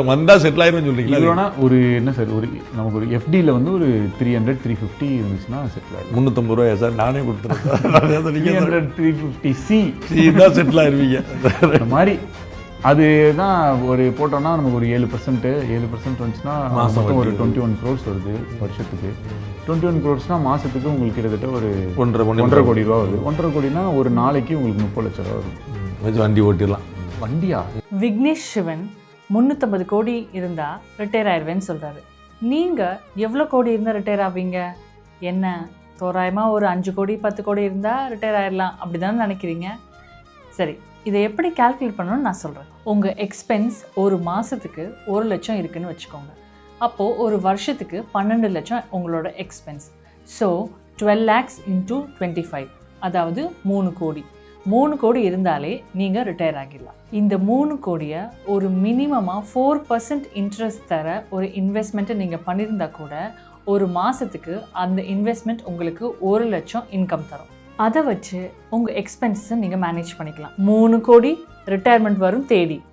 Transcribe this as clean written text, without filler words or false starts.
வந்தால் செட்டில் ஆயிரும்னு சொல்றீங்களா? இல்லைனா ஒரு என்ன சார், ஒரு நமக்கு ஒரு FDயில் வந்து ஒரு 300-350 இருந்துச்சுன்னா செட்டில் ஆகிடும். 350 ரூபாயா சார்? நானே கொடுத்துறேன் சார். 300-350 சி தான் செட்டில் ஆயிருவீங்க. அந்த மாதிரி அது தான் ஒரு போட்டோம்னா நமக்கு ஒரு 7% வந்துச்சுன்னா மாதம் ஒரு 21 crores வருது வருஷத்துக்கு. 21 crores மாதத்துக்கு உங்களுக்கு கிட்டத்தட்ட ஒரு 1.5 கோடி ரூபா வருது. 1.5 கோடினா ஒரு நாளைக்கு உங்களுக்கு 30 லட்சம் ரூபா வருது. வச்சு வண்டி ஓட்டிடலாம். வண்டியா? விக்னேஷ் சிவன் 350 கோடி இருந்தால் ரிட்டையர் ஆயிடுவேன்னு சொல்கிறாரு. நீங்கள் எவ்வளோ கோடி இருந்தால் ரிட்டையர் ஆவீங்க? என்ன தோராயமாக ஒரு 5 கோடி 10 கோடி இருந்தால் ரிட்டையர் ஆயிடலாம் அப்படி தானே நினைக்கிறீங்க? சரி, இதை எப்படி கால்குலேட் பண்ணணும்னு நான் சொல்கிறேன். உங்கள் எக்ஸ்பென்ஸ் ஒரு மாதத்துக்கு 1 லட்சம் இருக்குதுன்னு வச்சுக்கோங்க. அப்போது ஒரு வருஷத்துக்கு 12 லட்சம் உங்களோட எக்ஸ்பென்ஸ். ஸோ 12 lakhs into 25, அதாவது 3 கோடி. 3 கோடி இருந்தாலே நீங்கள் ரிட்டையர் ஆகிடலாம். இந்த 3 கோடியை ஒரு மினிமமாக 4% இன்ட்ரெஸ்ட் தர ஒரு இன்வெஸ்ட்மெண்ட்டை நீங்கள் பண்ணியிருந்தா கூட ஒரு மாதத்துக்கு அந்த இன்வெஸ்ட்மெண்ட் உங்களுக்கு 1 லட்சம் இன்கம் தரும். அதை வச்சு உங்கள் எக்ஸ்பென்ஸை நீங்கள் மேனேஜ் பண்ணிக்கலாம். 3 கோடி ரிட்டையர்மெண்ட் வரும் தேடி.